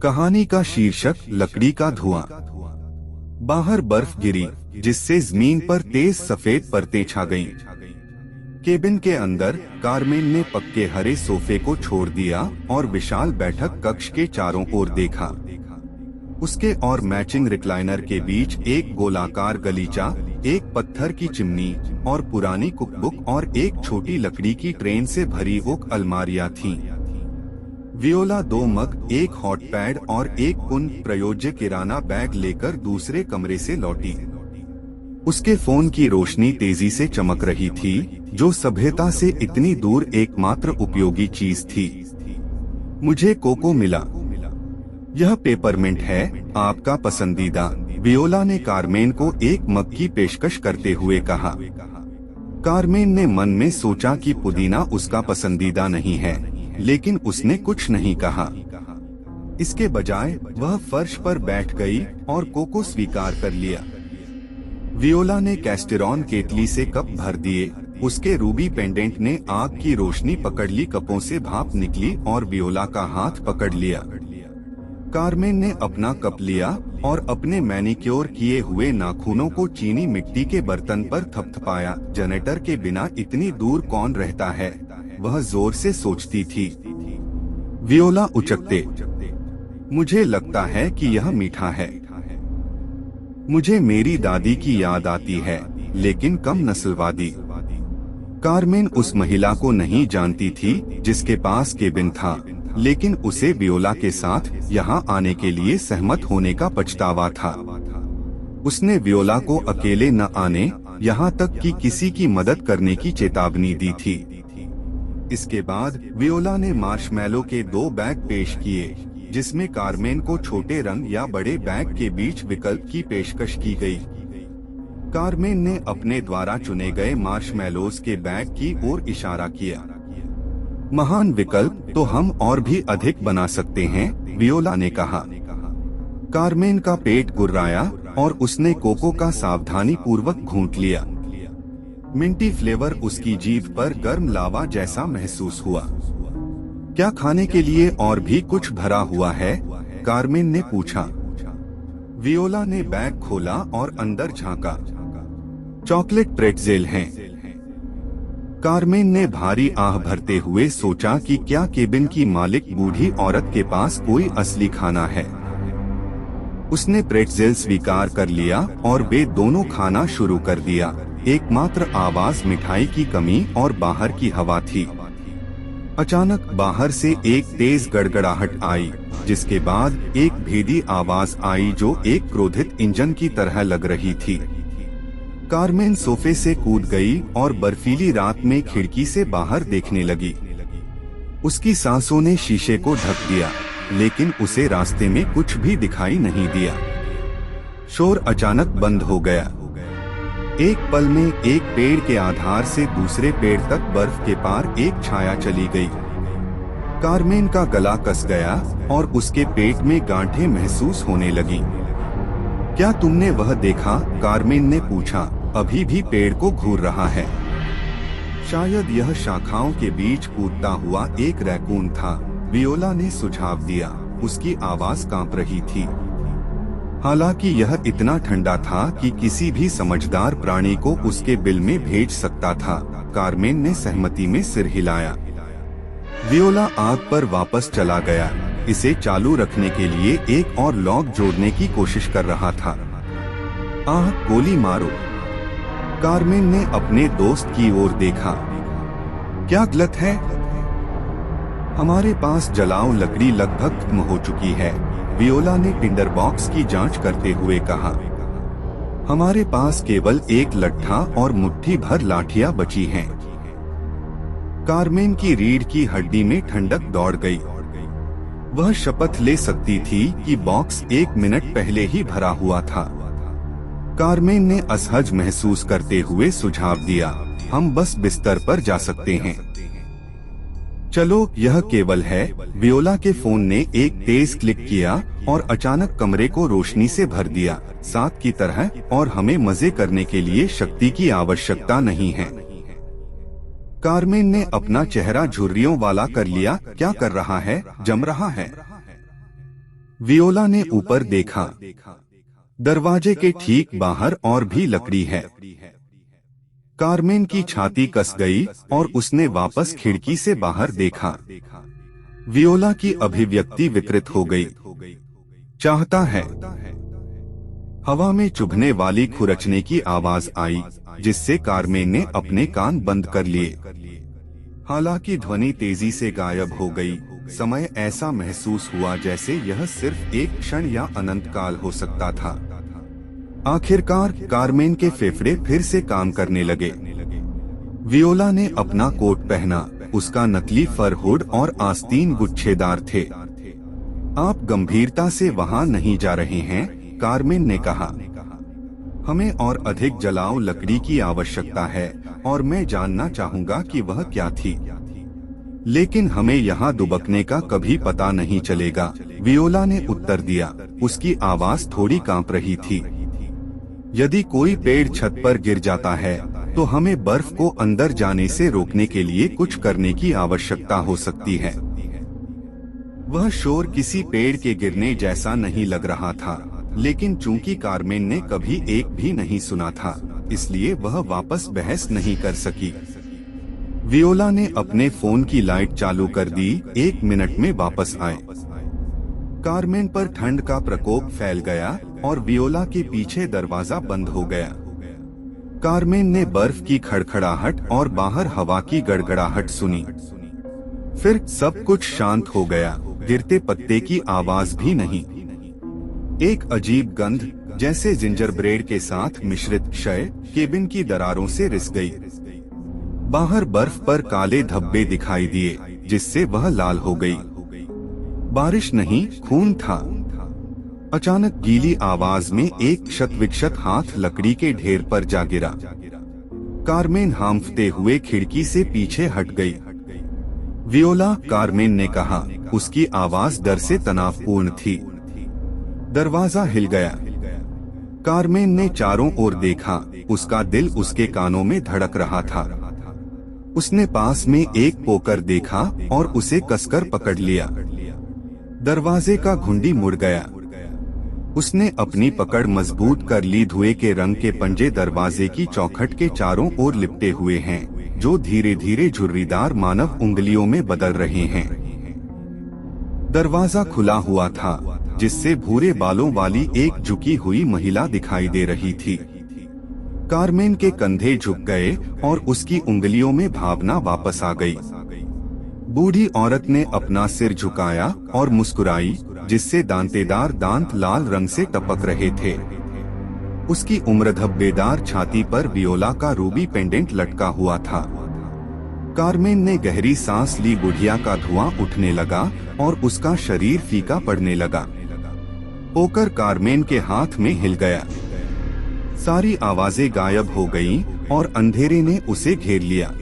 कहानी का शीर्षक लकड़ी का धुआं। बाहर बर्फ गिरी जिससे जमीन पर तेज सफेद परतें छा गईं। केबिन के अंदर कारमेन ने पक्के हरे सोफे को छोड़ दिया और विशाल बैठक कक्ष के चारों ओर देखा। उसके और मैचिंग रिक्लाइनर के बीच एक गोलाकार गलीचा, एक पत्थर की चिमनी और पुरानी कुकबुक और एक छोटी लकड़ी की ट्रेन से भरी ओक अलमारियां थीं। वियोला 2 मग, एक हॉट पैड और एक पुनः प्रयोज्य किराना बैग लेकर दूसरे कमरे से लौटी। उसके फोन की रोशनी तेजी से चमक रही थी, जो सभ्यता से इतनी दूर एकमात्र उपयोगी चीज थी। मुझे कोको मिला। यह पेपरमिंट है, आपका पसंदीदा, वियोला ने कारमेन को एक मग की पेशकश करते हुए कहा। कारमेन ने मन में सोचा कि पुदीना उसका पसंदीदा नहीं है, लेकिन उसने कुछ नहीं कहा। इसके बजाय वह फर्श पर बैठ गई और कोको स्वीकार कर लिया। वियोला ने कैस्टेरॉन केतली से कप भर दिए। उसके रूबी पेंडेंट ने आग की रोशनी पकड़ ली, कपों से भाप निकली और वियोला का हाथ पकड़ लिया। कारमेन ने अपना कप लिया और अपने मैनिक्योर किए हुए नाखूनों को चीनी मिट्टी के बर्तन पर थपथपाया। जनरेटर के बिना इतनी दूर कौन रहता है, वह जोर से सोचती थी। वियोला उचकते, मुझे लगता है कि यह मीठा है। मुझे मेरी दादी की याद आती है, लेकिन कम नस्लवादी। कारमेन उस महिला को नहीं जानती थी जिसके पास केबिन था, लेकिन उसे वियोला के साथ यहाँ आने के लिए सहमत होने का पछतावा था। उसने वियोला को अकेले न आने, यहाँ तक कि किसी की मदद करने की चेतावनी दी थी। इसके बाद वियोला ने मार्शमैलो के 2 बैग पेश किए, जिसमें कारमेन को छोटे रंग या बड़े बैग के बीच विकल्प की पेशकश की गई। कारमेन ने अपने द्वारा चुने गए मार्शमैलोज के बैग की ओर इशारा किया। महान विकल्प, तो हम और भी अधिक बना सकते हैं, वियोला ने कहा। कारमेन का पेट गुर्राया और उसने कोको का सावधानी पूर्वक घूंट लिया। मिंटी फ्लेवर उसकी जीभ पर गर्म लावा जैसा महसूस हुआ। क्या खाने के लिए और भी कुछ भरा हुआ है? कारमेन ने पूछा। वियोला ने बैग खोला और अंदर झांका। चॉकलेट प्रेट्जेल हैं। कारमेन ने भारी आह भरते हुए सोचा कि क्या केबिन की मालिक बूढ़ी औरत के पास कोई असली खाना है। उसने प्रेट्जेल स्वीकार कर लिया और वे दोनों खाना शुरू कर दिया। एकमात्र आवाज मिठाई की कमी और बाहर की हवा थी। अचानक बाहर से एक तेज गड़गड़ाहट आई, जिसके बाद एक भेदी आवाज आई जो एक क्रोधित इंजन की तरह लग रही थी। कारमेन सोफे से कूद गई और बर्फीली रात में खिड़की से बाहर देखने लगी। उसकी सांसों ने शीशे को ढक दिया, लेकिन उसे रास्ते में कुछ भी दिखाई नहीं दिया। शोर अचानक बंद हो गया। एक पल में एक पेड़ के आधार से दूसरे पेड़ तक बर्फ के पार एक छाया चली गई। कारमेन का गला कस गया और उसके पेट में गांठें महसूस होने लगी। क्या तुमने वह देखा? कारमेन ने पूछा। अभी भी पेड़ को घूर रहा है। शायद यह शाखाओं के बीच कूदता हुआ एक रैकून था, वियोला ने सुझाव दिया। उसकी आवाज कांप रही थी। हालांकि यह इतना ठंडा था कि किसी भी समझदार प्राणी को उसके बिल में भेज सकता था। कारमेन ने सहमति में सिर हिलाया। वियोला आग पर वापस चला गया। इसे चालू रखने के लिए एक और लॉग जोड़ने की कोशिश कर रहा था। आह, गोली मारो। कारमेन ने अपने दोस्त की ओर देखा। क्या गलत है? हमारे पास जलाओ लकड़ी लगभग खत्म हो चुकी है, वियोला ने टिंडर बॉक्स की जांच करते हुए कहा। हमारे पास केवल एक लट्ठा और मुट्ठी भर लाठियां बची हैं। कारमेन की रीढ़ की हड्डी में ठंडक दौड़ गई। वह शपथ ले सकती थी कि बॉक्स 1 मिनट पहले ही भरा हुआ था। कारमेन ने असहज महसूस करते हुए सुझाव दिया, हम बस बिस्तर पर जा सकते हैं। चलो, यह केवल है। वियोला के फोन ने एक तेज क्लिक किया और अचानक कमरे को रोशनी से भर दिया। साथ की तरह, और हमें मजे करने के लिए शक्ति की आवश्यकता नहीं है। कारमेन ने अपना चेहरा झुर्रियों वाला कर लिया। क्या कर रहा है? जम रहा है। वियोला ने ऊपर देखा। दरवाजे के ठीक बाहर और भी लकड़ी है। कारमेन की छाती कस गई और उसने वापस खिड़की से बाहर देखा। वियोला की अभिव्यक्ति विकृत हो गई। चाहता है। हवा में चुभने वाली खुरचने की आवाज आई, जिससे कारमेन ने अपने कान बंद कर लिए। हालांकि ध्वनि तेजी से गायब हो गई। समय ऐसा महसूस हुआ जैसे यह सिर्फ एक क्षण या अनंत काल हो सकता था। आखिरकार कारमेन के फेफड़े फिर से काम करने लगे। वियोला ने अपना कोट पहना। उसका नकली फर हुड और आस्तीन गुच्छेदार थे। आप गंभीरता से वहां नहीं जा रहे हैं, कारमेन ने कहा। हमें और अधिक जलाऊ लकड़ी की आवश्यकता है और मैं जानना चाहूंगा कि वह क्या थी। लेकिन हमें यहाँ दुबकने का कभी पता नहीं चलेगा, वियोला ने उत्तर दिया। उसकी आवाज थोड़ी कांप रही थी। यदि कोई पेड़ छत पर गिर जाता है तो हमें बर्फ को अंदर जाने से रोकने के लिए कुछ करने की आवश्यकता हो सकती है। वह शोर किसी पेड़ के गिरने जैसा नहीं लग रहा था, लेकिन चूंकि कारमेन ने कभी एक भी नहीं सुना था, इसलिए वह वापस बहस नहीं कर सकी। वियोला ने अपने फोन की लाइट चालू कर दी। 1 मिनट में वापस आए। कारमेन पर ठंड का प्रकोप फैल गया और वियोला के पीछे दरवाजा बंद हो गया। कारमेन ने बर्फ की खड़खड़ाहट और बाहर हवा की गड़गड़ाहट सुनी। फिर सब कुछ शांत हो गया। गिरते पत्ते की आवाज भी नहीं। एक अजीब गंध, जैसे जिंजर ब्रेड के साथ मिश्रित क्षय, केबिन की दरारों से रिस गई। बाहर बर्फ पर काले धब्बे दिखाई दिए, जिससे वह लाल हो गई। बारिश नहीं, खून था। अचानक गीली आवाज में एक क्षत-विक्षत हाथ लकड़ी के ढेर पर जा गिरा। कारमेन हांफते हुए खिड़की से पीछे हट गई। वियोला, कारमेन ने कहा। उसकी आवाज डर से तनावपूर्ण थी। दरवाजा हिल गया। कारमेन ने चारों ओर देखा। उसका दिल उसके कानों में धड़क रहा था। उसने पास में एक पोकर देखा और उसे कसकर पकड़ लिया। दरवाजे का घुंडी मुड़ गया। उसने अपनी पकड़ मजबूत कर ली। धुएं के रंग के पंजे दरवाजे की चौखट के चारों ओर लिपटे हुए हैं, जो धीरे धीरे झुर्रीदार मानव उंगलियों में बदल रहे हैं। दरवाजा खुला हुआ था, जिससे भूरे बालों वाली एक झुकी हुई महिला दिखाई दे रही थी। कारमेन के कंधे झुक गए और उसकी उंगलियों में भावना वापस आ गई। बूढ़ी औरत ने अपना सिर झुकाया और मुस्कुराई, जिससे दांतेदार दांत लाल रंग से टपक रहे थे। उसकी उम्र धब्बेदार छाती पर वियोला का रूबी पेंडेंट लटका हुआ था। कारमेन ने गहरी सांस ली। बुढ़िया का धुआं उठने लगा और उसका शरीर फीका पड़ने लगा। पोकर कारमेन के हाथ में हिल गया। सारी आवाजें गायब हो गईं और अंधेरे ने उसे घेर लिया।